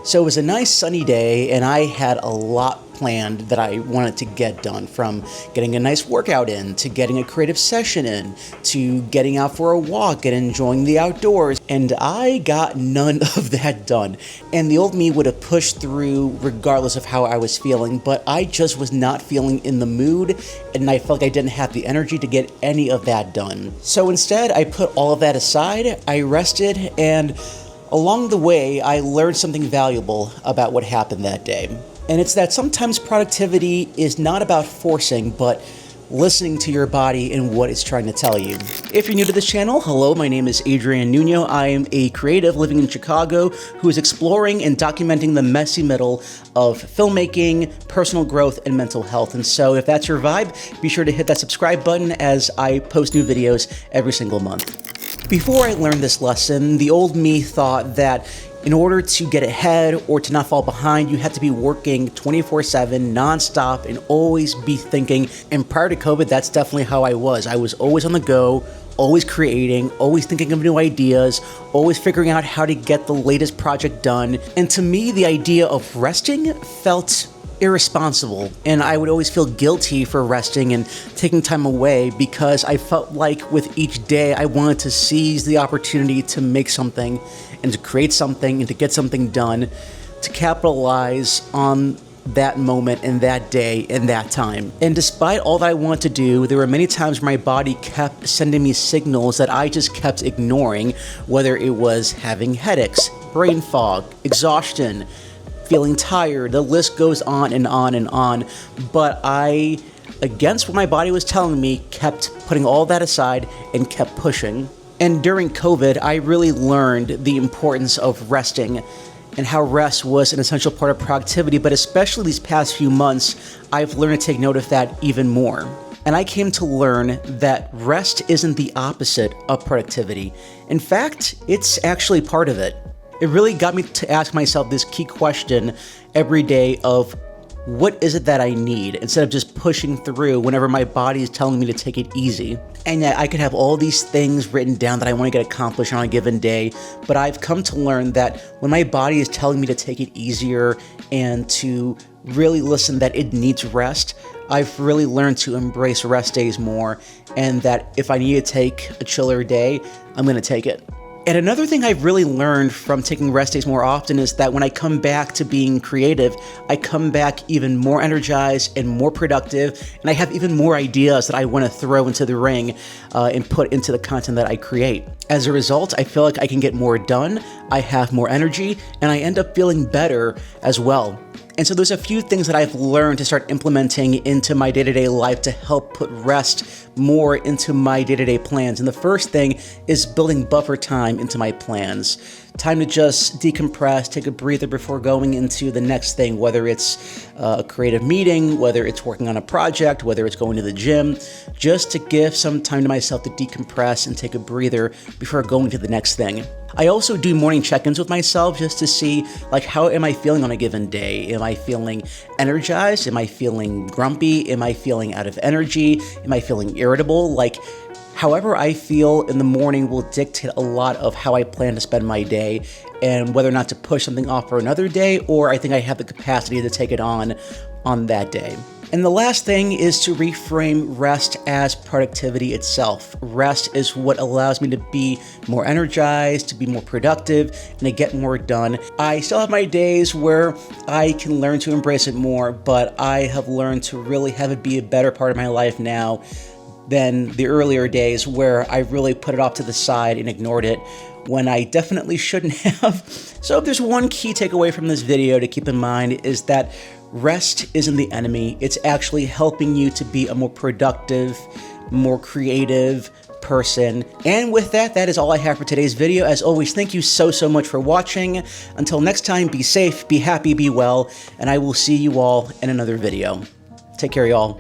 So it was a nice sunny day, and I had a lot planned that I wanted to get done, from getting a nice workout in, to getting a creative session in, to getting out for a walk and enjoying the outdoors. And I got none of that done. And the old me would have pushed through regardless of how I was feeling, but I just was not feeling in the mood, and I felt like I didn't have the energy to get any of that done. So instead, I put all of that aside, I rested, and along the way, I learned something valuable about what happened that day. And it's that sometimes productivity is not about forcing, but listening to your body and what it's trying to tell you. If you're new to this channel, hello, my name is Adrian Nuno. I am a creative living in Chicago who is exploring and documenting the messy middle of filmmaking, personal growth, and mental health. And so if that's your vibe, be sure to hit that subscribe button as I post new videos every single month. Before I learned this lesson, the old me thought that in order to get ahead or to not fall behind, you had to be working 24/7, nonstop, and always be thinking. And prior to COVID, that's definitely how I was. I was always on the go, always creating, always thinking of new ideas, always figuring out how to get the latest project done. And to me, the idea of resting felt irresponsible, and I would always feel guilty for resting and taking time away, because I felt like with each day I wanted to seize the opportunity to make something and to create something and to get something done, to capitalize on that moment and that day and that time. And despite all that I wanted to do, there were many times where my body kept sending me signals that I just kept ignoring, whether it was having headaches, brain fog, exhaustion, feeling tired. The list goes on and on and on. But I, against what my body was telling me, kept putting all that aside and kept pushing. And during COVID, I really learned the importance of resting and how rest was an essential part of productivity. But especially these past few months, I've learned to take note of that even more. And I came to learn that rest isn't the opposite of productivity. In fact, it's actually part of it. It really got me to ask myself this key question every day of, what is it that I need, instead of just pushing through whenever my body is telling me to take it easy. And yet I could have all these things written down that I want to get accomplished on a given day, but I've come to learn that when my body is telling me to take it easier and to really listen that it needs rest, I've really learned to embrace rest days more, and that if I need to take a chiller day, I'm going to take it. And another thing I've really learned from taking rest days more often is that when I come back to being creative, I come back even more energized and more productive, and I have even more ideas that I want to throw into the ring and put into the content that I create. As a result, I feel like I can get more done, I have more energy, and I end up feeling better as well. And so there's a few things that I've learned to start implementing into my day-to-day life to help put rest more into my day-to-day plans. And the first thing is building buffer time into my plans. Time to just decompress, take a breather before going into the next thing, whether it's a creative meeting, whether it's working on a project, whether it's going to the gym, just to give some time to myself to decompress and take a breather before going to the next thing. I also do morning check-ins with myself just to see, like, how am I feeling on a given day? Am I feeling energized? Am I feeling grumpy? Am I feeling out of energy? Am I feeling irritable? Like, however I feel in the morning will dictate a lot of how I plan to spend my day and whether or not to push something off for another day, or I think I have the capacity to take it on that day. And the last thing is to reframe rest as productivity itself. Rest is what allows me to be more energized, to be more productive, and to get more done. I still have my days where I can learn to embrace it more, but I have learned to really have it be a better part of my life now than the earlier days where I really put it off to the side and ignored it when I definitely shouldn't have. So if there's one key takeaway from this video to keep in mind, is that rest isn't the enemy. It's actually helping you to be a more productive, more creative person. And with that, that is all I have for today's video. As always, thank you so much for watching. Until next time, be safe, be happy, be well, and I will see you all in another video. Take care, y'all.